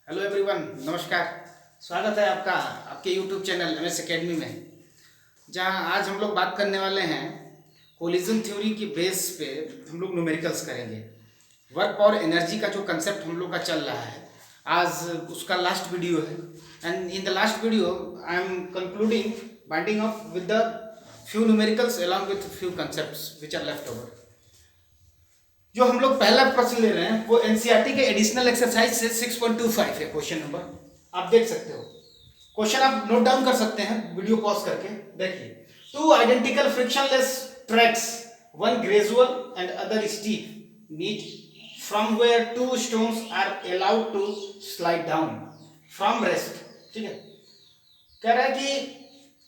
Hello everyone, नमस्कार। स्वागत है आपका आपके यूट्यूब चैनल एमएस एकेडमी में, जहां आज हम लोग बात करने वाले हैं कोलिजन थ्योरी की बेस पे। हम लोग न्यूमेरिकल्स करेंगे। वर्क और एनर्जी का जो कंसेप्ट हम लोग का चल रहा है, आज उसका लास्ट वीडियो है। And in the last video I am concluding binding up with the few numericals along with few concepts which are left over. जो हम लोग पहला प्रश्न ले रहे हैं वो एनसीईआरटी के एडिशनल एक्सरसाइज से 6.25 है क्वेश्चन नंबर। आप देख सकते हो क्वेश्चन, आप नोट डाउन कर सकते हैं वीडियो पॉज करके। देखिए, two identical frictionless tracks, one gradual and other steep, meet from where two stones are allowed to slide down from rest. ठीक है, कह रहा है कि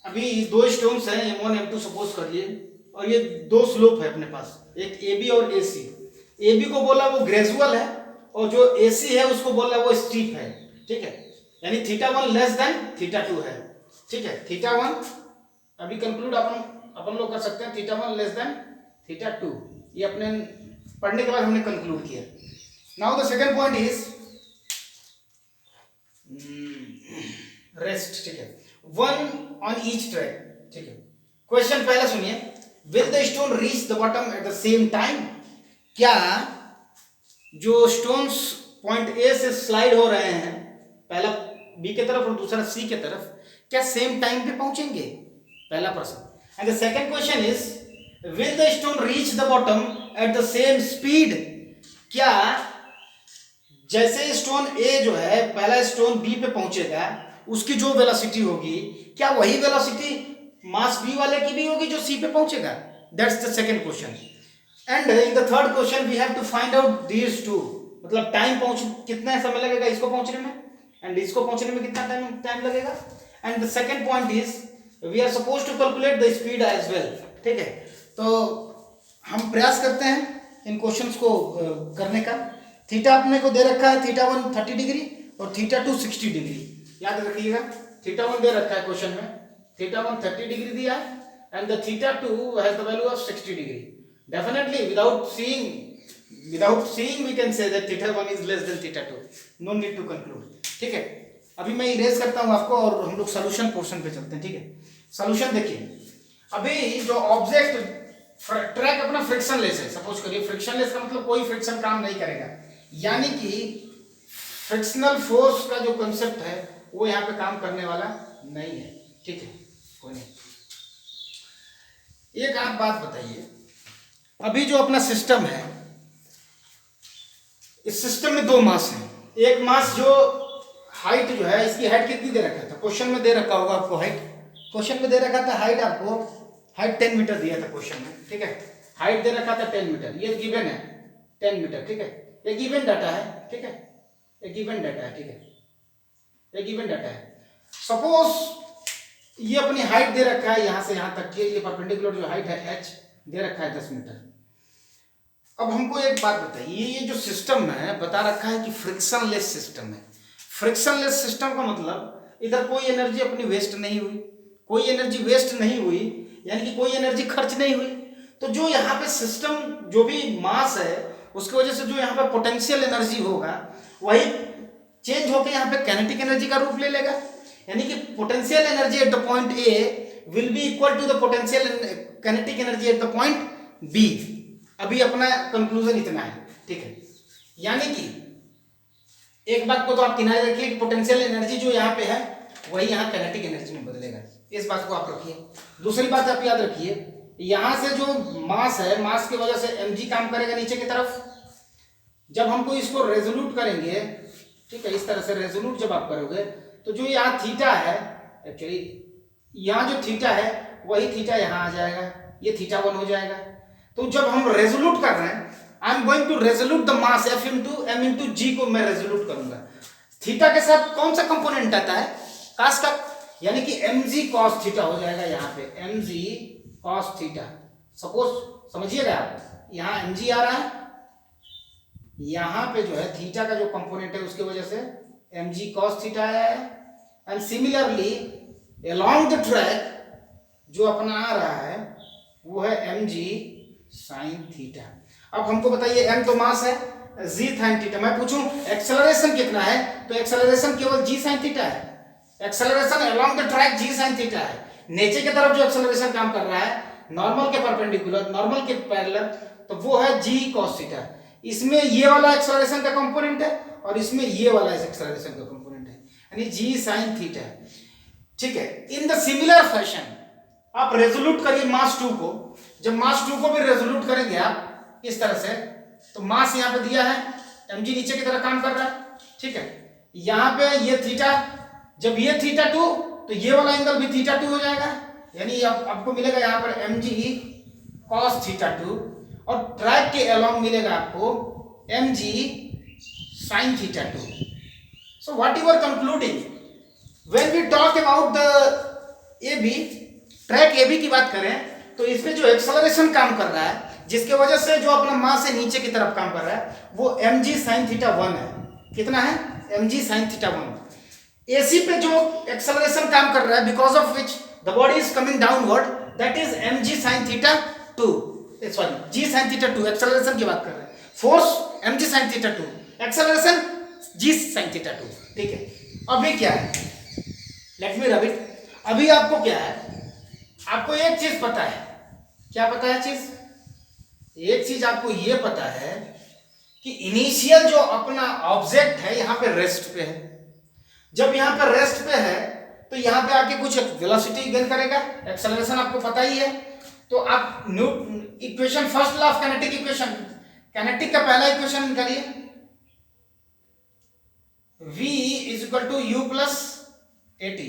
अभी दो स्टोन्स हैं, M1 M2 सपोज करिए, और ये दो स्लोप है अपने पास, एक AB और AC। AB को बोला वो ग्रेजुअल है और जो AC है उसको बोला वो स्टीप है। ठीक है, यानी θ1 लेस देन θ2 है। ठीक है, θ1 अभी कंक्लूड अपन लोग कर सकते हैं, θ1 लेस देन θ2। ये अपने पढ़ने के बाद हमने कंक्लूड किया। Now the second point is rest. ठीक है, वन ऑन ईच ट्रैक। ठीक है, क्वेश्चन पहला सुनिए, will the stone reach the bottom at the same time. क्या जो स्टोन्स पॉइंट ए से स्लाइड हो रहे हैं, पहला बी के तरफ और दूसरा सी के तरफ, क्या सेम टाइम पे पहुंचेंगे? पहला प्रश्न। And the second question is, will the stone reach the bottom at the same speed. क्या जैसे स्टोन ए जो है, पहला स्टोन बी पे पहुंचेगा, उसकी जो वेलोसिटी होगी, क्या वही वेलोसिटी मास बी वाले की भी होगी जो सी पे पहुंचेगा? That's the second question. And in the third question we have to find out these two, मतलब टाइम कितना समय लगेगा इसको पहुंचने में, एंड इसको पहुंचने में कितना टाइम लगेगा। And the second point is, we are suppose to calculate the speed as well. ठीक है, तो हम प्रयास करते हैं इन क्वेश्चंस को करने का। थीटा अपने को दे रखा है, θ1 30 डिग्री और θ2 60 डिग्री। याद रखिएगा, θ1 दे रखा है क्वेश्चन में, θ1 30 डिग्री दिया है and the θ2 has the value of 60 degree. Definitely, without seeing we can say that θ1 is less than θ2. No need to conclude. ठीक है, अभी मैं इरेज करता हूं आपको और हम लोग सोल्यूशन पोर्शन पे चलते हैं। ठीक है, सोल्यूशन देखिए, अभी जो ऑब्जेक्ट ट्रैक अपना फ्रिक्शनलेस है, सपोज करिए फ्रिक्शनलेस का मतलब कोई फ्रिक्शन काम नहीं करेगा, यानी कि फ्रिक्शनल फोर्स का जो कंसेप्ट है वो यहाँ पे काम करने वाला नहीं है। ठीक है, कोई नहीं। एक आप बात बताइए, अभी जो अपना सिस्टम है, इस सिस्टम में दो मास हैं। एक मास जो हाइट जो है, इसकी हाइट कितनी दे रखा था क्वेश्चन में? दे रखा होगा आपको हाइट, क्वेश्चन में दे रखा था हाइट, आपको हाइट 10 मीटर दिया था क्वेश्चन में। ठीक है, हाइट दे रखा था 10 मीटर, ये गिवन है 10 मीटर। ठीक है, ये गिवन डाटा है। ठीक है, ये गिवन डाटा है। ठीक है, ये गिवन डाटा है। सपोज ये अपनी हाइट दे रखा है यहां से यहां तक की, ये परपेंडिकुलर जो हाइट है h दे रखा है 10 मीटर। अब हमको एक बात बताइए, ये जो सिस्टम है बता रखा है कि फ्रिक्शनलेस सिस्टम है। फ्रिक्शनलेस सिस्टम का मतलब इधर कोई एनर्जी अपनी वेस्ट नहीं हुई, कोई एनर्जी वेस्ट नहीं हुई, यानी कि कोई एनर्जी खर्च नहीं हुई। तो जो यहाँ पे सिस्टम, जो भी मास है, उसकी वजह से जो यहाँ पे पोटेंशियल एनर्जी होगा वही चेंज होकर यहाँ पे काइनेटिक एनर्जी का रूप ले लेगा। यानी कि potential energy at the point A will be equal to the potential kinetic energy at the point B. अभी अपना कंक्लूजन इतना है। ठीक है, यानी कि एक बात को तो आप किनारे रखिए कि पोटेंशियल एनर्जी जो यहाँ पे है वही यहाँ काइनेटिक एनर्जी में बदलेगा, इस बात को आप रखिए। दूसरी बात आप याद रखिए, यहाँ से जो मास है, मास की वजह से mg काम करेगा नीचे की तरफ। जब हमको इसको रेजोल्यूट करेंगे, ठीक है, इस तरह से रेजोल्यूट जब आप करोगे, तो जो यहाँ थीटा है, एक्चुअली यहाँ जो थीटा है वही थीटा यहाँ आ जाएगा, ये θ1 हो जाएगा। तो जब हम रेजोल्यूट कर रहे हैं, I am going to resolute the mass F into M into G को मैं रेजोल्यूट करूंगा। थीटा के साथ कौन सा कंपोनेंट आता है? कास का, यानी कि mg cos थीटा हो जाएगा यहाँ पे, mg cos थीटा। सपोज समझिएगा आप, यहाँ mg आ रहा है, यहाँ पे जो है थीटा का जो कंपोनेंट है उसकी वजह से mg cos थीटा आया है। And similarly along the track जो अपना आ रहा है वो है mg sin थीटा। अब हमको बताइए m तो मास है, जी साइन थीटा। मैं पूछूं एक्सेलरेशन कितना है, तो एक्सेलरेशन केवल जी साइन थीटा है। Acceleration along the track g sine theta है। नीचे की तरफ जो एक्सेलरेशन काम कर रहा है नॉर्मल के परपेंडिकुलर, नॉर्मल के पैरेलल, तो वो है जी कॉस थीटा। इसमें ये वाला एक्सेलरेशन का कंपोनेंट है और इसमें ये वाला एक्सेलरेशन का कंपोनेंट है, यानी जी साइन थीटा। ठीक है। इन द सिमिलर फैशन आप रेजोल्यूट करिए मास 2 को। जब मास 2 को भी रेजोल्यूट करेंगे आप इस तरह से, तो मास यहाँ पे दिया है, mg नीचे की तरह काम कर रहा है। ठीक है। यहाँ पे ये थीटा, जब ये थीटा 2 तो ये वाला एंगल भी थीटा 2 हो जाएगा, यानी आपको मिलेगा यहाँ पर mg cos थीटा 2 और ट्रैक के अलोंग मिलेगा आपको mg sin theta 2। So what you are concluding when we talk about the AB, track AB की बात करें तो इसमें जो एक्सेलरेशन काम कर रहा है, जिसके वजह से जो अपना मास से नीचे की तरफ काम कर रहा है, वो mg sin थीटा 1 है। कितना है? mg sin theta 1। AC पे जो एक्सेलरेशन काम कर रहा है, because of which the body is coming downward, that is mg sin theta 2, sorry g sin theta 2। Acceleration की बात कर रहे हैं, force mg sin theta 2, acceleration g sin theta 2। ठीक है। अभी क्या है, लेट मी रब इट। अभी आपको क्या है, आपको एक चीज पता है। क्या पता है चीज? एक चीज आपको ये पता है कि इनिशियल जो अपना ऑब्जेक्ट है यहाँ पे रेस्ट पे है। जब यहाँ पे रेस्ट पे है तो यहाँ पे आके कुछ वेलोसिटी गेन करेगा, एक्सेलरेशन आपको पता ही है। तो आप equation, first law of kinetic equation, kinetic का पहला इक्वेशन निकालिए, v is equal to u plus at,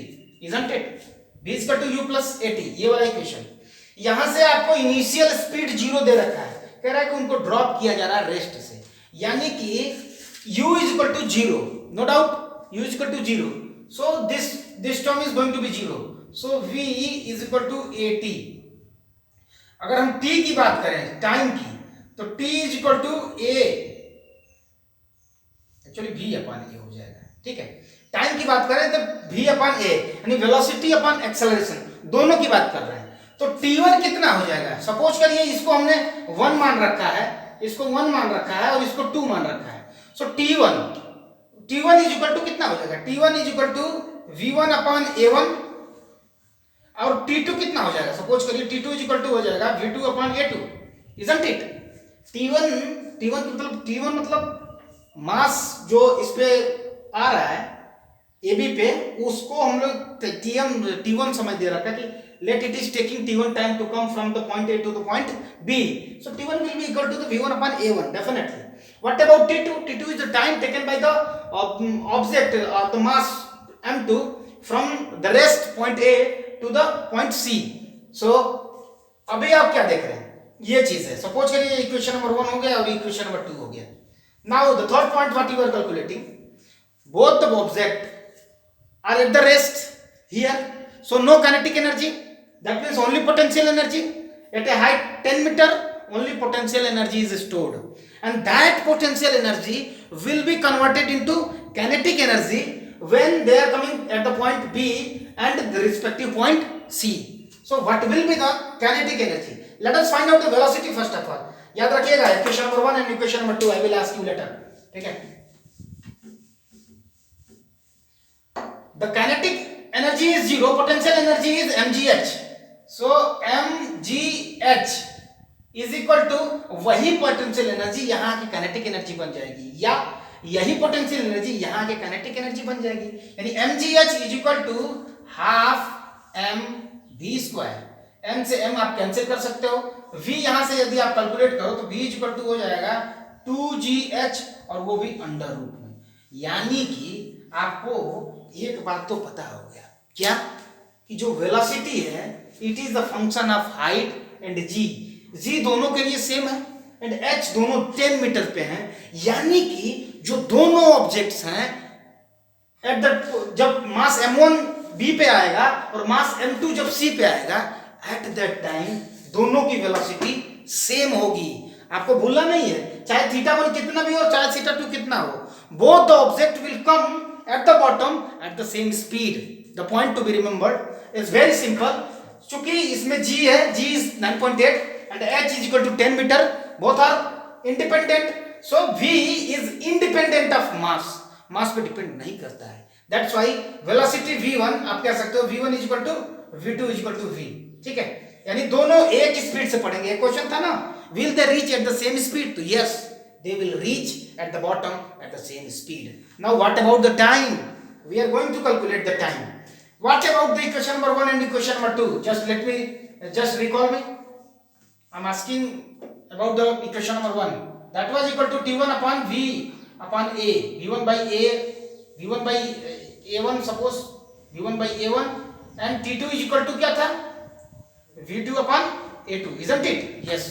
isn't it? v is equal to u plus at, ये वाला इक्वेशन। यहां से आपको इनिशियल स्पीड 0 दे रखा है, कह रहा है कि उनको ड्रॉप किया जा रहा है रेस्ट से, यानी कि u is equal to 0, no doubt u is equal to 0, so this term is going to be 0, so v is equal to at। अगर हम t की बात करें, टाइम की, तो t is equal to a, actually v upon a हो जाएगा। ठीक है। टाइम की बात करें तो v अपॉन a, यानी वेलोसिटी अपॉन एक्सेलरेशन, दोनों की बात कर रहे हैं। तो t1 कितना हो जाएगा? सपोज करिए इसको हमने 1 मान रखा है, इसको 1 मान रखा है और इसको 2 मान रखा है। सो t1 इज इक्वल टू कितना हो जाएगा? t1 is equal to v1 upon a1 और t2 कितना हो जाएगा? सपोज करिए t2 इज इक्वल टू हो जाएगा v2 upon a2, isn't it? t1 मतलब मास जो इस पे आ रहा है AB पे, उसको हम लोग t1 समझ दे रखा है कि let it is taking t1 time to come from the point A to the point B, so t1 will be equal to the v1 upon a1 definitely. What about t2? T2 is the time taken by the object or the mass m2 from the rest point A to the point C. So अभी आप क्या देख रहे हैं? ये चीज है। Suppose करिए इक्वेशन नंबर 1 हो गया और इक्वेशन नंबर 2 हो गया। Now the third point what you are calculating, both the object are at the rest here, so no kinetic energy, that means only potential energy. At a height 10 meter only potential energy is stored, and that potential energy will be converted into kinetic energy when they are coming at the point B and the respective point C. So what will be the kinetic energy? Let us find out the velocity first of all. याद रखिएगा, equation number 1 and equation number 2 I will ask you later. ठीक है। The kinetic energy is 0, potential energy is mgh, so mgh is equal to वही potential energy यहां की kinetic energy बन जाएगी, या यही पोटेंशियल एनर्जी यहां के काइनेटिक एनर्जी बन जाएगी, यानी mgh is equal to half mv square. m से m आप कैंसिल कर सकते हो, v यहां से यदि आप कैलकुलेट करो तो v इक्वल टू हो जाएगा 2gh और वो भी अंडर रूट में। यानी कि आपको एक बात तो पता हो गया, क्या? कि जो वेलोसिटी है it is the function of height and g दोनों के लिए सेम है एंड h दोनों 10 मीटर पे हैं। यानी कि जो दोनों ऑब्जेक्ट्स हैं एट द, जब मास m1 b पे आएगा और मास m2 जब c पे आएगा, एट दैट टाइम दोनों की वेलोसिटी सेम होगी। आपको भूलना नहीं है, चाहे θ1 कितना भी हो चाहे θ2 कितना हो, both the object will come at the bottom at the same speed. The point to be remembered is very simple, चूंकि इसमें g है, g is 9.8 and h is equal to 10 metre, both are independent, so v is independent of mass, mass पे depend नहीं करता है। That's why velocity v1 आप कह सकते हो v1 is equal to v2 is equal to v, ठीक है, यानी दोनों एक स्पीड से पढ़ेंगे। एक क्वेश्चन था ना, will they reach at the same speed, तो yes they will reach at the bottom at the same speed. Now what about the time? We are going to calculate the time. What about the equation number 1 and equation number 2? Just recall me. I'm asking about the equation number 1. That was equal to t1 upon v upon a, v1 by a1 suppose v1 by a1 and t2 is equal to क्या था, v2 upon a2, isn't it? Yes.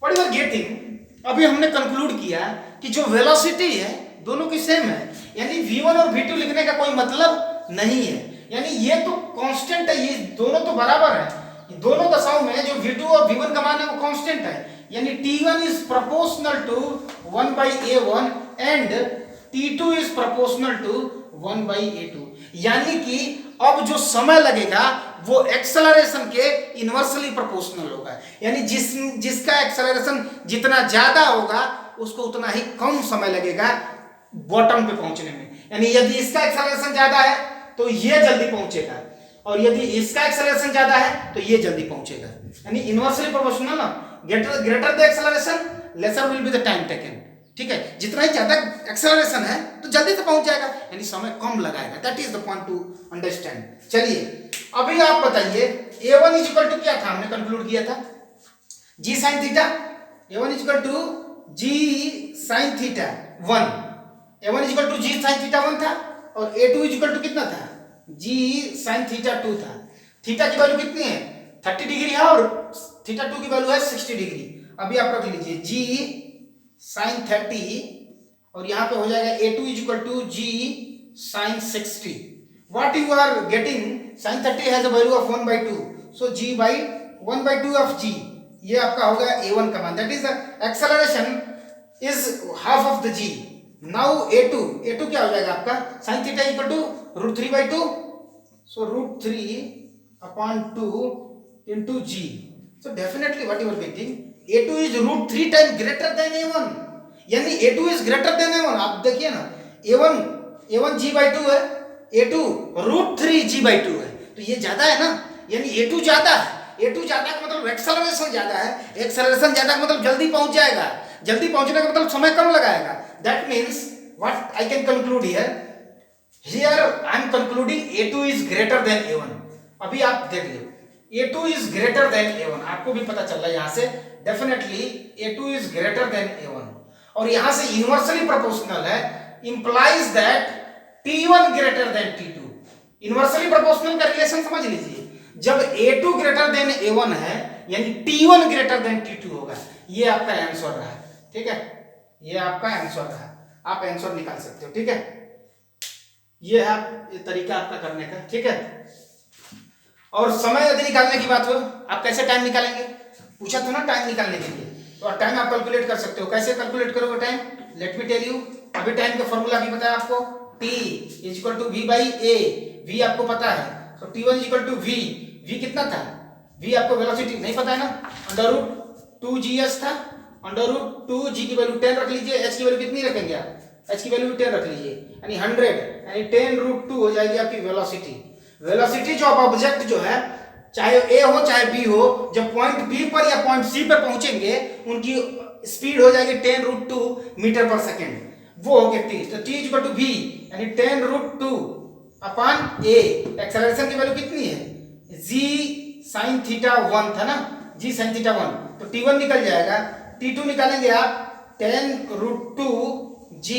What you are getting? अभी हमने conclude किया कि जो velocity है दोनों की सेम है, यानी v1 और v2 लिखने का कोई मतलब नहीं है, यानी ये तो कांस्टेंट है, ये दोनों तो बराबर है, दोनों दशाओं में जो v2 और v1 का मान है वो कांस्टेंट है, यानी t1 is proportional to 1 by a1 and t2 is proportional to 1 by a2, यानी कि अब जो समय लगेगा वो एक्सेलरेशन के इनवर्सली प्रोपोर्शनल होगा, यानी जिसका एक्सेलरेशन जितना ज्यादा होगा उसको उतना ही कम समय लगेगा बॉटम पे पहुंचने में, यानी यदि इसका एक्सेलरेशन ज्यादा है तो ये जल्दी पहुंचेगा और यदि इसका एक्सेलरेशन ज्यादा है तो ये जल्दी पहुंचेगा, यानी इनवर्सली प्रोपोर्शनल ना, greater the acceleration laser will be the time taken, ठीक है, जितना ही ज्यादा एक्सेलरेशन है तो जल्दी से पहुंच जाएगा, यानी समय कम लगाएगा। That is the point to understand. चलिए अभी आप बताइए a1 इज इक्वल टू क्या था, हमने कंक्लूड किया था g sin theta, a1 is equal to g sin theta 1, a1 is equal to g sin theta 1 था और a2 इज इक्वल टू कितना था, g sin थीटा 2 था। थीटा की वैल्यू कितनी है 30 डिग्री है और थीटा 2 की वैल्यू है 60 डिग्री। अभी आप रख लीजिए g sin 30 और यहाँ पे हो जाएगा a2 is equal to g sin 60। What you are getting, sin 30 has a value of 1 by 2, so g by 1 by 2 of g, ये आपका होगा a1 का मान, that is the acceleration is half of the g. Now a2 क्या हो जाएगा आपका, sin theta equal to root 3 by 2, so root 3 upon 2 into g, so definitely what you are getting, a2 is root 3 times greater than a1, यानी a2 is greater than a1। आप देखिए ना, a1 g by 2 है, a2 root 3 g by 2 है, तो ये ज्यादा है ना, यानी a2 ज्यादा है, a2 ज्यादा का मतलब एक्सेलरेशन ज्यादा है, एक्सेलरेशन ज्यादा का मतलब जल्दी पहुंच जाएगा, जल्दी पहुंचने का मतलब समय कम लगाएगा। That means what I can conclude here I am concluding a2 is greater than a1। अभी आप देख लो a2 is greater than a1, आपको भी पता चल रहा है यहाँ से definitely a2 is greater than a1, और यहाँ से इनवर्सली प्रोपोर्शनल है, implies that T1 greater than T2। Inversely proportional का रिलेशन समझ लीजिए, जब A2 ग्रेटर देन A1 है यानी T1 ग्रेटर देन T2 होगा। ये आपका आंसर रहा, ठीक है, ये आपका आंसर रहा, आप आंसर निकाल सकते हो, ठीक है, ये है ये तरीका आपका करने का, ठीक है। और समय यदि निकालने की बात हो, आप कैसे टाइम निकालेंगे, पूछा था ना टाइम निकालने के लिए, तो टाइम आप कैलकुलेट कर सकते हो। कैसे कैलकुलेट करोगे time, let me tell you. अभी टाइम का फॉर्मूला भी पता है आपको, t is equal to v by a, v आपको पता है, तो t1 is equal to v, v कितना था, v आपको वेलोसिटी नहीं पता है ना, अंडर रूट 2gs था, अंडर रूट 2g की वैल्यू 10 रख लीजिए, h की वैल्यू कितनी रखेंगे आप, h की वैल्यू 10 रख लीजिए, यानी 100, यानी 10 रूट 2 हो जाएगी आपकी वेलोसिटी। वेलोसिटी जो ऑब्जेक्ट जो है चाहे a हो चाहे b हो, जब पॉइंट b पर या पॉइंट c पर पहुंचेंगे उनकी स्पीड हो जाएगी 10 रूट 2 मीटर पर सेकेंड, वो हो गया t, तो t इक्वल टू v यानी 10 रूट 2 अपॉन a। एक्सेलरेशन की वैल्यू कितनी है, g sin थीटा 1 था ना, g sin थीटा 1, तो t1 निकल जाएगा, t2 निकालेंगे आप 10 root 2 g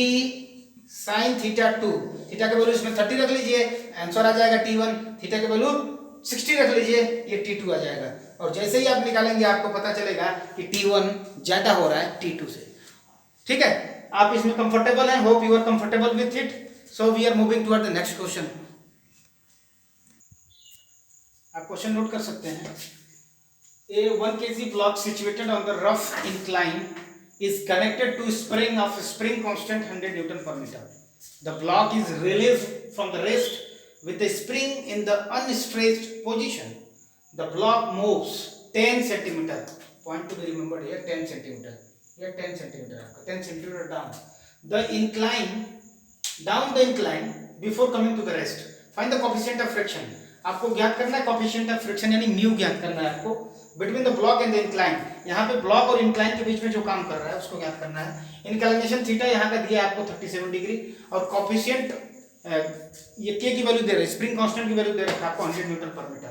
sin theta 2, theta की वैल्यू इसमें 30 रख लीजिए, आंसर आ जाएगा t1, थीटा की वैल्यू 60 रख लीजिए, ये t2 आ जाएगा। और जैसे ही आप निकालेंगे आपको पता चलेगा कि t1 ज्यादा हो रहा है t2 से, ठीक है। आप इसमें कंफर्टेबल हैं, hope you are comfortable with it, so we are moving toward the next question. आप क्वेश्चन नोट कर सकते हैं। A 1 kg block situated on the rough incline is connected to spring of spring constant 100 Newton per meter. The block is released from the rest with the spring in the unstretched position. The block moves 10 centimeter. Point to be remembered here, 10 centimeter. या 10 centimetre आपका 10 centimetre down the incline before coming to the rest. Find the coefficient of friction. आपको ज्ञात करना है coefficient of friction यानी mu ज्ञात करना है आपको between the block and the incline. यहाँ पे ब्लॉक और इंक्लाइन के बीच में जो काम कर रहा है उसको ज्ञात करना है। इंक्लिनेशन थीटा यहाँ का दिया है आपको 37 डिग्री और कोएफिशिएंट ये के की वैल्यू दे रहा है, स्प्रिंग कांस्टेंट की वैल्यू दे रहा है आपको 100 न्यूटन पर मीटर।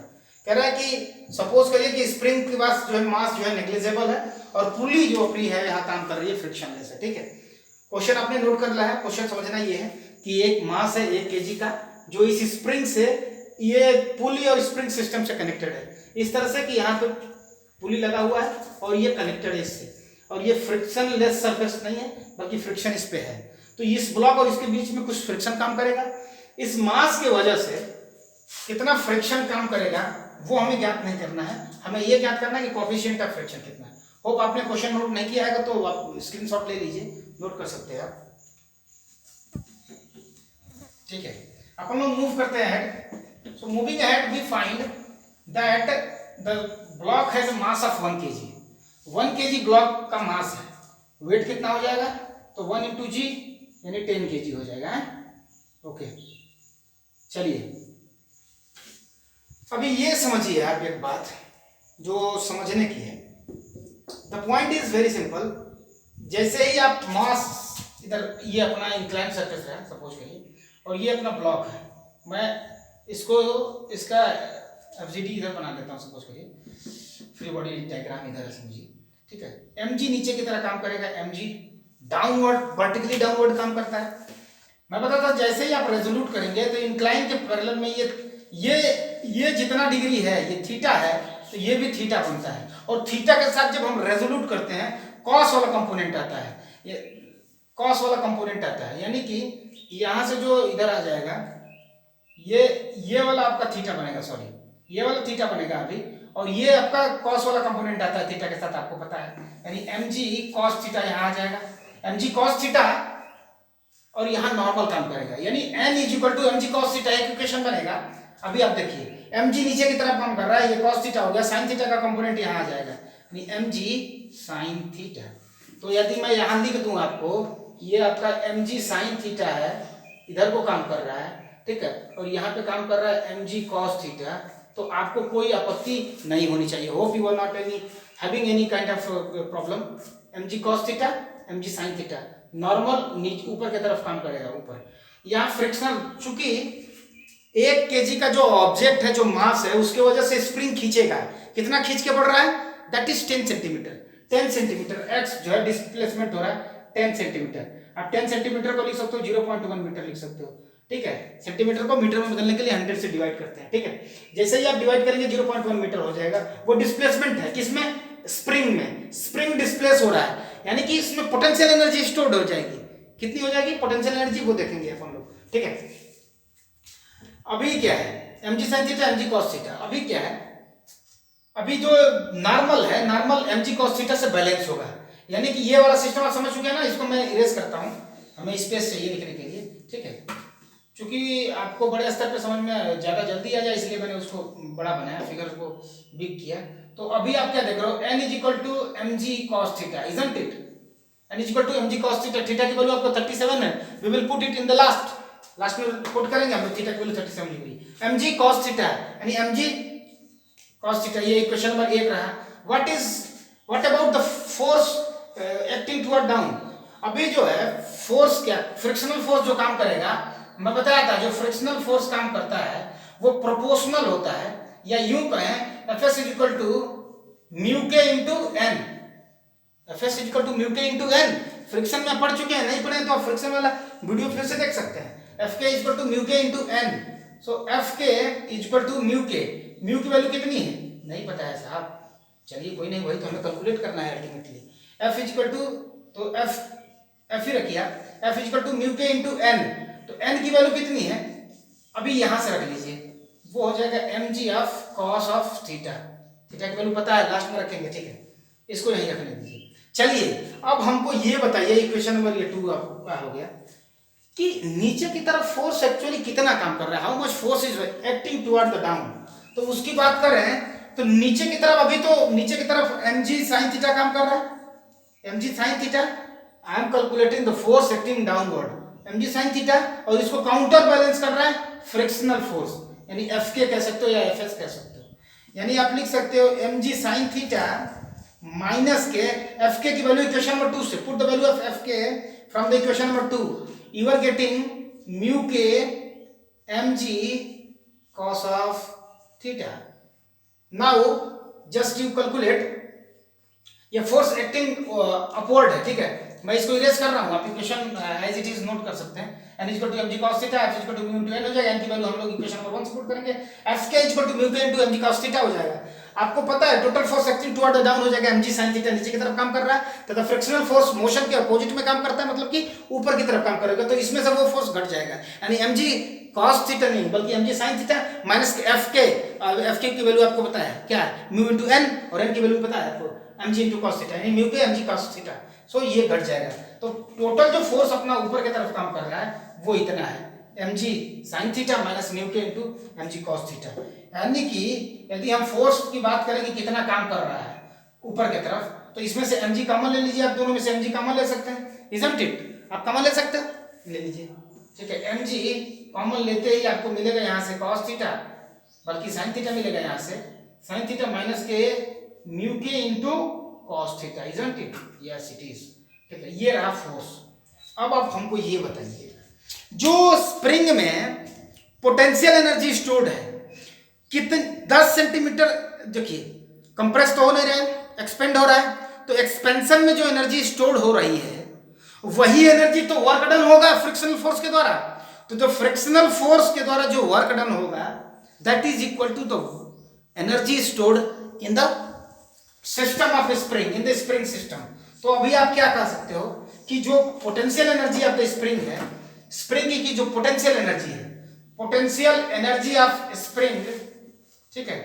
कह रहा है कि सपोज करिए कि स्प्रिंग के पास जो है मास जो है नेग्लिजिबल है और पुली जो अपनी है यहाँ काम कर रही है फ्रिक्शनलेस है। ठीक है, क्वेश्चन आपने नोट कर लिया है। क्वेश्चन समझना ये है कि एक मास है 1 केजी का जो इस स्प्रिंग से ये पुली और स्प्रिंग सिस्टम से कनेक्टेड है इस तरह से कि यहाँ पे पुली लगा हुआ है और ये कनेक्टेड है इससे और ये फ्रिक्शनलेस सरफेस नहीं है बल्कि फ्रिक्शन इस पे है। तो इस ब्लॉक और इसके बीच में कुछ फ्रिक्शन काम करेगा। इस मास की वजह से कितना फ्रिक्शन काम करेगा वो हमें ज्ञात नहीं करना है, हमें ये ज्ञात करना है कि कोएफिशिएंट ऑफ फ्रिक्शन कितना है। होप आपने क्वेश्चन नोट नहीं किया है तो आप स्क्रीनशॉट ले लीजिए, नोट कर सकते हैं आप। ठीक है, अपन लोग मूव करते हैं ahead. So moving ahead we find that the block has a mass of 1 kg। 1 kg block का मास है, वेट कितना हो जाएगा तो 1 × g यानी 10 kg हो जाएगा है? ओके, चलिए अभी ये समझिए आप एक बात जो समझने की है। The point is very simple. जैसे ही आप मास इधर ये अपना इंक्लाइन सरफेस है सपोज करिए और ये अपना ब्लॉक है, मैं इसको इसका एफजीडी इधर बना देता हूँ सपोज करिए, फ्री बॉडी डायग्राम इधर है समझिए। ठीक है, mg नीचे की तरह काम करेगा, mg डाउनवर्ड वर्टिकली डाउनवर्ड काम करता है। मैं बताता जैसे ही आप रेजोल्यूट करेंगे तो इंक्लाइन के पैरेलल में ये जितना डिग्री है ये थीटा है तो ये भी थीटा बनता है और थीटा के साथ जब हम रेजोल्यूट करते हैं कॉस वाला कंपोनेंट आता है, ये कॉस वाला कंपोनेंट आता है यानी कि यहाँ से जो इधर आ जाएगा ये वाला आपका थीटा बनेगा, सॉरी ये वाला थीटा बनेगा अभी, और ये आपका कॉस वाला कंपोनेंट आता है थीटा के साथ, आपको पता है यानी mg cos थीटा यहाँ आ जाएगा, mg cos थीटा और यहाँ नॉर्मल काम करेगा यानी n = mg cos थीटा एक इक्वेशन बनेगा। अभी आप देखिए mg नीचे की तरफ काम कर रहा है, ये cos थीटा हो गया, sin थीटा का कंपोनेंट यहाँ आ जाएगा यानी mg sin थीटा। तो यदि मैं यहाँ लिख दूं आपको ये आपका mg sin थीटा है, इधर को काम कर रहा है, ठीक है, और यहाँ पे काम कर रहा है mg cos थीटा, तो आपको कोई आपत्ति नहीं होनी चाहिए। Hope you are not having any kind of problem. mg cos theta mg sin theta normal नीचे ऊपर की तरफ काम करेगा ऊपर। यहाँ फ्रिक्शनल चूंकि 1 kg का जो ऑब्जेक्ट है जो मास है उसके वजह से स्प्रिंग खींचेगा, कितना खींच के बढ़ रहा है that is 10 centimetre. 10 centimetre x जो है डिस्प्लेसमेंट हो रहा है 10 सेंटीमीटर। आप 10 सेंटीमीटर को लिख सकते हो 0.1 मीटर लिख सकते हो। ठीक है, सेंटीमीटर को मीटर में बदलने के लिए 100 से डिवाइड करते हैं। ठीक है, जैसे ही आप डिवाइड करेंगे 0.1 मीटर हो जाएगा। वो डिस्प्लेसमेंट है किसमें, स्प्रिंग में। स्प्रिंग डिस्प्लेस हो रहा है यानी कि इसमें पोटेंशियल एनर्जी स्टोर्ड हो जाएगी। कितनी हो जाएगी पोटेंशियल एनर्जी वो देखेंगे अपन लोग। ठीक है, अभी क्या है mg sin theta mg cos theta. अभी क्या है, अभी जो नॉर्मल है नॉर्मल mg cos थीटा से बैलेंस होगा यानी कि ये वाला सिस्टम आप समझ चुके हैं ना। इसको मैं इरेज करता हूं, हमें स्पेस चाहिए लिखने के लिए। ठीक है, क्योंकि आपको बड़े स्तर पे समझ में ज्यादा जल्दी आ जाए इसलिए मैंने उसको बड़ा बनाया, फिगर को बिग किया। तो अभी आप क्या देख रहे हो n = mg cos theta, isn't it? n = mg cos theta. Theta की वैल्यू आपको 37 है, we will put it in the last में पुट करेंगे हम थीटा की value 37 degree. mg cos theta यानी mg cos थीटा, ये इक्वेशन नंबर 1 रहा। What about the force acting toward down. अभी जो है फोर्स क्या, फ्रिक्शनल फोर्स जो काम करेगा, मैं बताया था जो फ्रिक्शनल फोर्स काम करता है वो प्रोपोर्शनल होता है, या यूं कहें Fs = μk × n। Fs = μk × n friction में पढ़ चुके हैं, नहीं पढ़े तो आप फ्रिक्शन वाला वीडियो फिर से देख सकते हैं। Fk = μk × n। सो Fk = μk। म्यू की वैल्यू कितनी है नहीं पता है साहब, चलिए कोई नहीं, वही तो हमें कैलकुलेट करना है अल्टीमेटली। F = तो F ही रखिए, F = μk × n। तो n की वैल्यू कितनी है अभी यहां से रख लीजिए, वो हो जाएगा mg cos थीटा। थीटा की वैल्यू पता है, लास्ट में रखेंगे। ठीक है, इसको यहीं रखने दीजिए। चलिए अब हमको ये बताइए, इक्वेशन नंबर 2 आपका हो गया कि नीचे की तरफ फोर्स एक्चुअली कितना काम कर रहा है, how much force is acting toward the down. तो उसकी बात कर रहे हैं तो नीचे की तरफ, अभी तो नीचे की तरफ mg sin थीटा काम कर रहा है, mg sin theta, I am calculating the force acting downward mg sin theta, और इसको काउंटर बैलेंस कर रहा है फ्रिक्शनल फोर्स, यानी Fk कह सकते हो या Fs कह सकते हो। यानी आप लिख सकते हो mg sin थीटा माइनस के Fk की वैल्यू इक्वेशन नंबर 2 से, put the value of Fk from the equation number 2, you are getting mu के mg cos of theta। now just you calculate, ये फोर्स एक्टिंग अपवर्ड है, ठीक है, मैं इसको इरेज कर रहा हूँ, आप equation as it is note कर सकते हैं। n equal to mg cos theta, f equal to mu into n हो जाएगा, n की वैल्यू हम लोग इक्वेशन नंबर 1 से पुट करेंगे, Fk इक्वल टू म्यू के इनटू mg cos थीटा हो जाएगा। आपको पता है total force acting toward the down हो जाएगा mg sin थीटा, नीचे की तरफ काम कर रहा है, तथा फ्रिक्शनल फोर्स मोशन के अपोजिट में काम करता है, मतलब कि ऊपर की तरफ काम करेगा, तो इसमें से वो फोर्स घट जाएगा, यानी mg cos थीटा नहीं बल्कि mg sin theta minus Fk की वैल्यू आपको पता है क्या है, म्यू इनटू n, और n की वैल्यू पता है आपको mg इनटू cos थीटा, यानी म्यू के mg cos थीटा, सो ये घट जाएगा। तो टोटल जो फोर्स अपना ऊपर की तरफ काम कर रहा है वो इतना है, mg sin theta minus mu के इनटू mg cos थीटा। यानी कि यदि हम फोर्स की बात करें कि कितना काम कर रहा है ऊपर की तरफ, तो इसमें से mg कॉमन ले लीजिए, आप दोनों में से mg कॉमन ले सकते हैं, इजंट इट, आप कॉमन ले सकते हैं, ले लीजिए, ठीक है। mg कॉमन लेते ही आपको मिलेगा यहाँ से cos थीटा, बल्कि sin थीटा मिलेगा यहाँ से sin theta minus k mu के into cos theta, isn't it, yes it is, ठीक है। ये रहा फोर्स। अब आप हमको ये बताइए, जो स्प्रिंग में पोटेंशियल एनर्जी स्टोर्ड है कितने 10 सेंटीमीटर, देखिए कंप्रेस तो हो नहीं रहा है, एक्सपेंड हो रहा है, तो एक्सपेंशन में जो एनर्जी स्टोर्ड हो रही है वही एनर्जी तो वर्क डन होगा फ्रिक्शनल फोर्स के द्वारा, तो जो फ्रिक्शनल फोर्स के द्वारा जो वर्क डन होगा that is equal to the energy stored in the system of spring, in the spring system. तो अभी आप क्या कह सकते हो कि जो potential energy of the spring है, स्प्रिंग की जो पोटेंशियल एनर्जी है, पोटेंशियल एनर्जी ऑफ स्प्रिंग, ठीक है,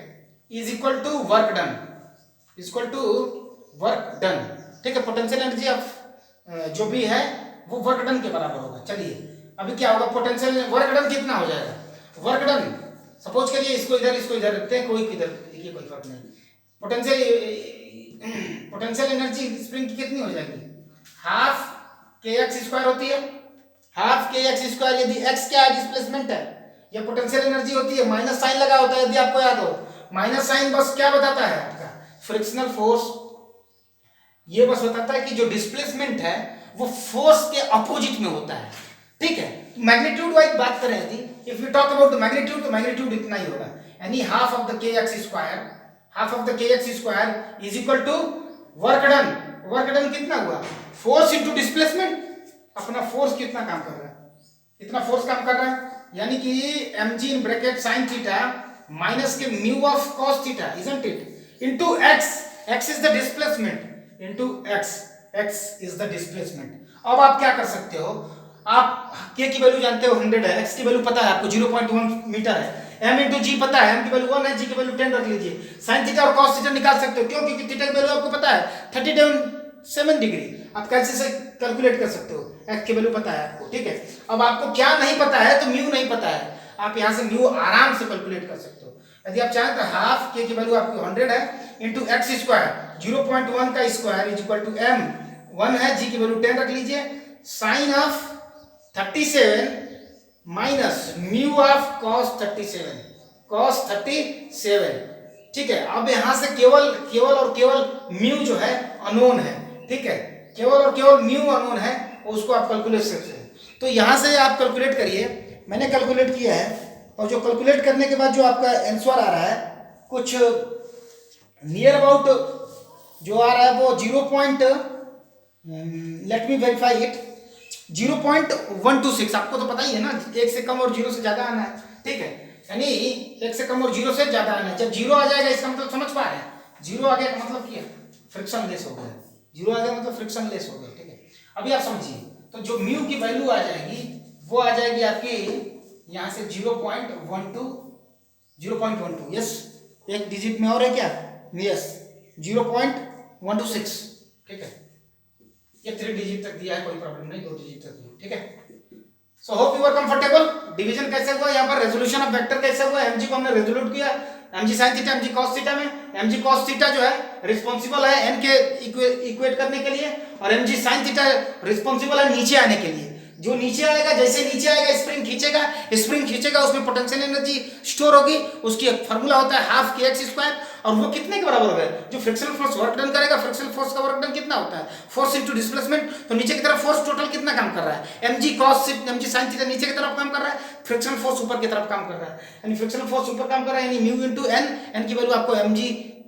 is equal to work done, is equal to work done, ठीक है। पोटेंशियल एनर्जी ऑफ जो भी है वो वर्क डन के बराबर होगा। चलिए अभी क्या होगा, पोटेंशियल वर्क डन कितना हो जाएगा, वर्क डन सपोज करिए इसको इधर रखते हैं, कोई किधर देखिए कोई फर्क नहीं, पोटेंशियल एनर्जी स्प्रिंग की कितनी हो जाएगी, हाफ के एक्स स्क्वायर होती है, हाफ के एक्स स्क्वायर, यदि एक्स क्या है डिस्प्लेसमेंट है, यह पोटेंशियल एनर्जी होती है, माइनस साइन लगा होता है, यदि आपको याद हो माइनस साइन बस क्या बताता है आपका फ्रिक्शनल फोर्स, ये बस बताता है कि जो डिस्प्लेसमेंट है वो फोर्स के अपोजिट में होता है, ठीक है। मैग्नीट्यूड वाइज बात करें यदि, if you talk about the magnitude, तो मैग्नीट्यूड इतना ही होगा, यानी half of the k x square, half of the k x square is equal to work done, work done कितना हुआ, फोर्स इनटू डिस्प्लेसमेंट, अपना फोर्स कितना काम कर रहा है, कितना फोर्स काम कर रहा है, यानी कि mg in bracket sin theta minus k mu of cos theta, isn't it, into x, x is the displacement, into x, x is the displacement. अब आप क्या कर सकते हो, आप k की वैल्यू जानते हो 100 है, x की वैल्यू पता है आपको 0.1 मीटर है, m इंटू जी पता है, m की वैल्यू 1 है, g की वैल्यू 10 रख लीजिए, sin थीटा और cos थीटा निकाल सकते हो, क्यों, क्योंकि थीटा की वैल्यू आपको पता है 37 डिग्री, आप कैसे से कैलकुलेट कर सकते हो, x की वैल्यू पता है आपको, ठीक है। अब आपको क्या नहीं पता है, तो म्यू नहीं पता है, आप यहाँ से म्यू आराम से कैलकुलेट कर सकते हो। यदि आप चाहें तो हाफ के की वैल्यू आपकी 100 है इंटू एक्स स्क्वायर, 0.1 का square is equal to m, 1 है, g की वैल्यू 10 रख लीजिए, साइन ऑफ 37 माइनस म्यू ऑफ cos 37, ठीक है। अब यहाँ से केवल म्यू जो है अननोन है, ठीक है, केवल और केवल म्यू अननोन है, उसको आप कैलकुलेट सकते हैं। तो यहाँ से आप कैलकुलेट करिए, मैंने कैलकुलेट किया है, और जो कैलकुलेट करने के बाद जो आपका आंसर आ रहा है कुछ नियर अबाउट जो आ रहा है वो 0.126, आपको तो पता ही है ना, 1 से कम और 0 से ज्यादा आना है, ठीक है, यानी 1 से कम और 0 से ज्यादा आना है। जब 0 आ जाएगा इसका मतलब समझ पा रहे हैं, 0 आ गया का मतलब क्या, फ्रिक्शन लेस हो गया, 0 आ गया मतलब फ्रिक्शन लेस हो गया, ठीक है। अभी आप समझिए, तो जो म्यू की वैल्यू आ जाएगी वो आ जाएगी आपकी यहाँ से 0.12, यस, एक डिजिट में और है क्या, यस 0.126, ठीक है, ये 3 डिजिट तक दिया है, कोई प्रॉब्लम नहीं, 2 डिजिट तक दिया, ठीक है। So hope you are comfortable. Division कैसे हुआ, यहाँ पर रेजोल्यूशन ऑफ वेक्टर कैसे हुआ, mg को हमने रेजोल्यूट किया, mg sin theta mg cos theta में mg cos थीटा जो है रिस्पॉन्सिबल है n के इक्वेट करने के लिए और mg sin थीटा रिस्पॉन्सिबल है नीचे आने के लिए। जो नीचे आएगा, जैसे नीचे आएगा स्प्रिंग खींचेगा उसमें पोटेंशियल एनर्जी स्टोर होगी। उसकी एक फार्मूला होता है हाफ के एक्स स्क्वायर और वो कितने के बराबर होगा? जो फ्रिक्शनल फोर्स वर्क डन करेगा, फ्रिक्शनल फोर्स का वर्क डन कितना होता है? Force into displacement. तो नीचे की तरफ फोर्स टोटल कितना काम कर रहा है? mg cos mg sin theta नीचे की तरफ काम कर रहा है, फ्रिक्शनल फोर्स ऊपर की तरफ काम कर रहा है। यानी फ्रिक्शनल फोर्स ऊपर काम कर रहा है यानी म्यू इनटू n, n की वैल्यू आपको mg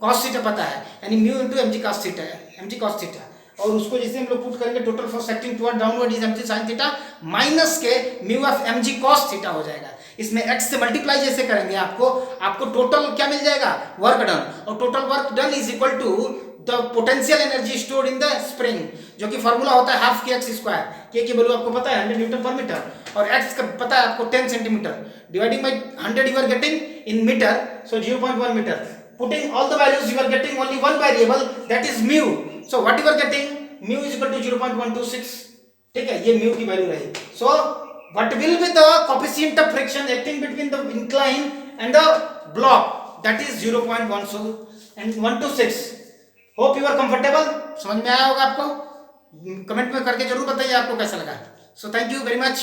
cos थीटा पता है यानी mu into mg cos theta है, mg cos थीटा। और उसको जैसे हम लोग पुट करेंगे total force acting toward downward is mg sin theta minus k mu of mg cos theta हो जाएगा। इसमें x से मल्टीप्लाई जैसे करेंगे आपको टोटल क्या मिल जाएगा? Work done. और total work done is equal to the potential energy stored in the spring, जो कि फार्मूला होता है हाफ के एक्स स्क्वायर। के की वैल्यू आपको पता है 100 न्यूटन पर मीटर और x का पता है आपको 10 centimetre. Dividing by 100 you are getting in metre, so 0.1 metre. Putting all the values you are getting only one variable that is mu. So what you are getting? Mu is equal to 0.126. ठीक है, ये mu की value रही। So what will be the coefficient of friction acting between the incline and the block? That is 0.126. Hope you are comfortable. समझ में आया होगा आपको? कमेंट में करके जरूर बताइए आपको कैसा लगा। So thank you very much.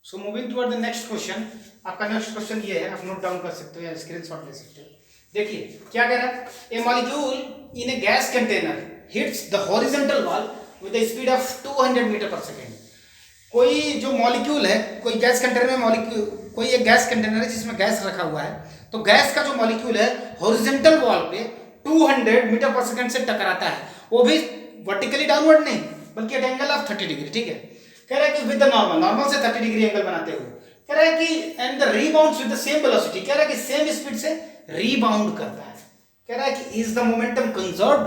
So moving toward the next question. आपका नेक्स्ट क्वेश्चन ये है, आप नोट डाउन कर सकते हो या स्क्रीनशॉट ले सकते हो। देखिए क्या कह रहा है? A molecule in a gas container hits the horizontal wall with the speed of 200 metre per second. कोई जो मॉलिक्यूल है, कोई गैस कंटेनर में मॉलिक्यूल, कोई एक गैस कंटेनर है जिसमें गैस रखा हुआ है, तो गैस का जो मॉलिक्यूल है हॉरिजॉन्टल वॉल पे 200 मीटर पर सेकेंड से टकराता है, वो भी वर्टिकली डाउनवर्ड नहीं बल्कि एट एंगल ऑफ 30 डिग्री। ठीक है, कह रहा है कि विद द नॉर्मल से 30 डिग्री एंगल बनाते हुए, कह रहा है कि and the rebounds with the same velocity, कह रहा है कि सेम स्पीड से रीबाउंड करता है। कह रहा है कि इज द मोमेंटम कंजर्व्ड,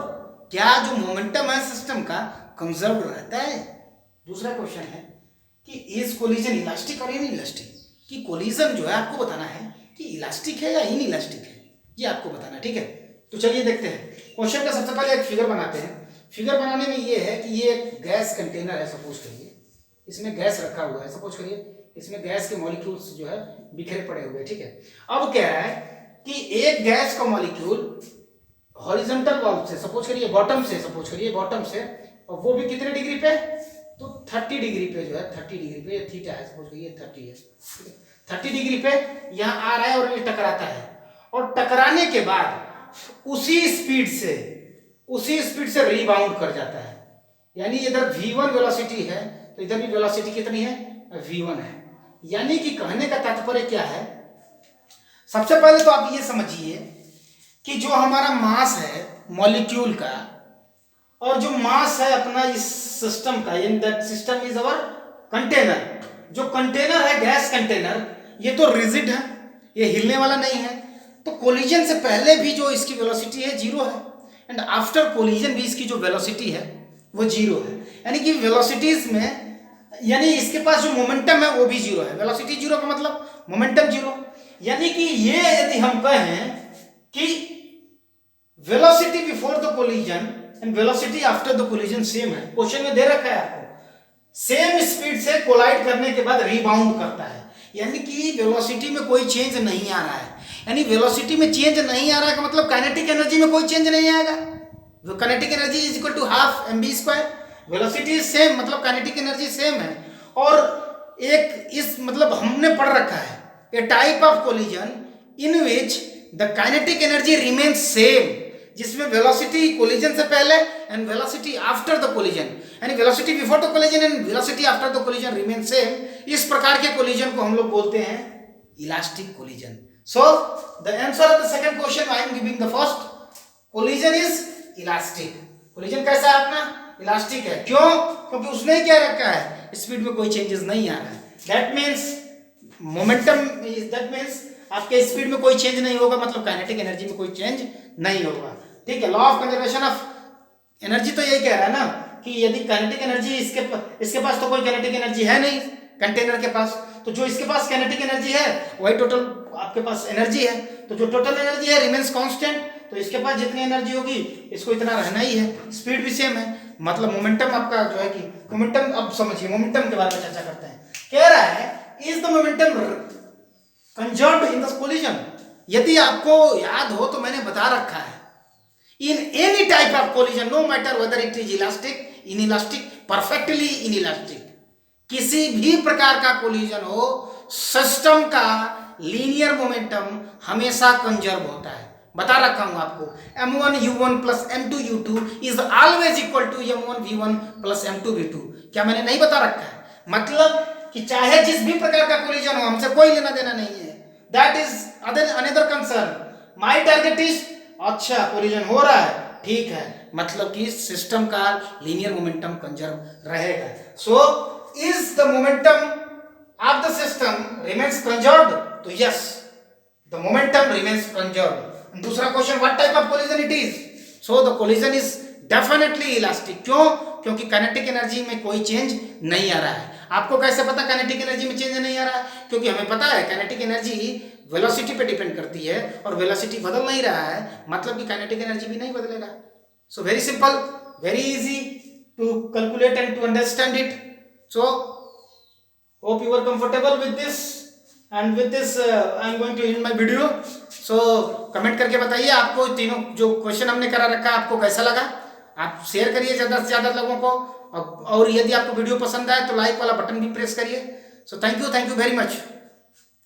क्या जो मोमेंटम है सिस्टम का कंजर्व्ड रहता है। दूसरा क्वेश्चन है कि इज कोलिजन इलास्टिक और इनइलास्टिक, कि कोलिजन जो है आपको बताना है कि इलास्टिक है या इनइलास्टिक है, ये आपको बताना है। ठीक है, तो चलिए देखते हैं क्वेश्चन का। सबसे पहले एक फिगर बनाते हैं। फिगर बनाने में ये है कि ये एक गैस कंटेनर है, सपोज करिए इसमें गैस रखा हुआ है, सपोज करिए इसमें गैस के मॉलिक्यूल्स जो है बिखरे पड़े हुए। ठीक है, अब कह रहा है कि एक गैस का मॉलिक्यूल हॉरिजॉन्टल वॉल से, सपोज करिए बॉटम से, सपोज करिए बॉटम से, और वो भी कितने डिग्री पे? तो 30 डिग्री पे जो है, 30 डिग्री पे, ये थीटा है, सपोज करिए 30 है, 30 डिग्री पे यहाँ आ रहा है और ये टकराता है, और टकराने के बाद उसी स्पीड से रीबाउंड कर जाता है। यानी इधर v1 वेलोसिटी है तो इधर भी वेलोसिटी कितनी है? v1 है। यानी कि कहने का तात्पर्य क्या है? सबसे पहले तो आप ये समझिए कि जो हमारा मास है मॉलिक्यूल का और जो मास है अपना इस सिस्टम का, in that system is our container. जो कंटेनर है गैस कंटेनर, ये तो रिजिड है, ये हिलने वाला नहीं है, तो कोलिजन से पहले भी जो इसकी वेलोसिटी है 0 है एंड आफ्टर कोलिजन भी इसकी जो वेलोसिटी है वो 0 है। यानी कि वेलोसिटीज में, यानी इसके पास जो मोमेंटम है वो भी 0 है। वेलोसिटी 0 का मतलब मोमेंटम 0। यानी कि ये यदि हम कहें कि velocity before the collision and velocity after the collision same है, क्वेश्चन में दे रखा है आपको, सेम स्पीड से कोलाइड करने के बाद रीबाउंड करता है। यानी कि वेलोसिटी में कोई चेंज नहीं आ रहा है। यानी वेलोसिटी में चेंज नहीं आ रहा है का मतलब काइनेटिक एनर्जी में कोई चेंज नहीं आएगा। Kinetic energy is equal to half mv square, velocity same मतलब काइनेटिक एनर्जी सेम है। और एक इस मतलब हमने पढ़ रखा है a type of collision in which the kinetic energy remains same, जिसमें वेलोसिटी कोलिजन से पहले and velocity after the collision, यानी velocity before the collision and velocity after the collision remain same. इस प्रकार के कोलिजन को हम लोग बोलते हैं elastic collision. So the answer of the second question I am giving the first, collision is elastic. Collision कैसा है अपना? इलास्टिक है। क्यों? क्योंकि उसने क्या रखा है, स्पीड में कोई चेंजेस नहीं आ रहा है। That means momentum, that means आपके स्पीड में कोई चेंज नहीं होगा, मतलब काइनेटिक एनर्जी में कोई चेंज नहीं होगा। ठीक है, law of conservation of energy तो यही कह रहा है ना कि यदि काइनेटिक एनर्जी इसके पास तो कोई काइनेटिक एनर्जी है नहीं कंटेनर के पास, तो जो इसके पास काइनेटिक एनर्जी है वही टोटल आपके पास एनर्जी है। तो जो टोटल एनर्जी है रिमेन्स कांस्टेंट, तो इसके पास जितनी एनर्जी होगी इसको इतना रहना ही है। स्पीड भी सेम है, मतलब मोमेंटम आपका जो है कि मोमेंटम, अब समझिए मोमेंटम के बारे में चर्चा करते हैं। कह रहा है is the momentum conserved in the collision. यदि आपको याद हो तो मैंने बता रखा है, in any type of collision no matter whether it is elastic, inelastic, perfectly inelastic, किसी भी प्रकार का कोलिजन हो, सिस्टम का लीनियर मोमेंटम हमेशा कंजर्व होता है। बता रखा हूं आपको, m1u1 प्लस m2u2 is always equal to m1v1 प्लस m2v2। क्या मैंने नहीं बता रखा है? मतलब कि चाहे जिस भी प्रकार का कोलिजन हो, हमसे कोई लेना देना नहीं है, that is another concern. My target is, अच्छा कोलिजन हो रहा है, ठीक है, मतलब कि सिस्टम का लीनियर मोमेंटम कंजर्व रहेगा। So is the momentum of the system remains conserved? तो yes, the momentum remains conserved. दूसरा question, what type of collision it is? So the collision is definitely elastic. क्यों? क्योंकि kinetic energy में कोई change नहीं आ रहा है। आपको कैसे पता काइनेटिक एनर्जी में चेंज नहीं आ रहा है? क्योंकि हमें पता है काइनेटिक एनर्जी वेलोसिटी पे डिपेंड करती है, और वेलोसिटी बदल नहीं रहा है, मतलब कि काइनेटिक एनर्जी भी नहीं बदलेगा। So very simple, very easy to calculate and to understand it. So hope you are comfortable with this, and with this I am going to end my video. So comment करके बताइए आपको तीनों जो question हमने करा रखा है आपको कैसा लगा। आप शेयर करिए ज़्यादा से ज़्यादा लोगों को, और यदि आपको वीडियो पसंद आए तो लाइक वाला बटन भी प्रेस करिए। So thank you very much.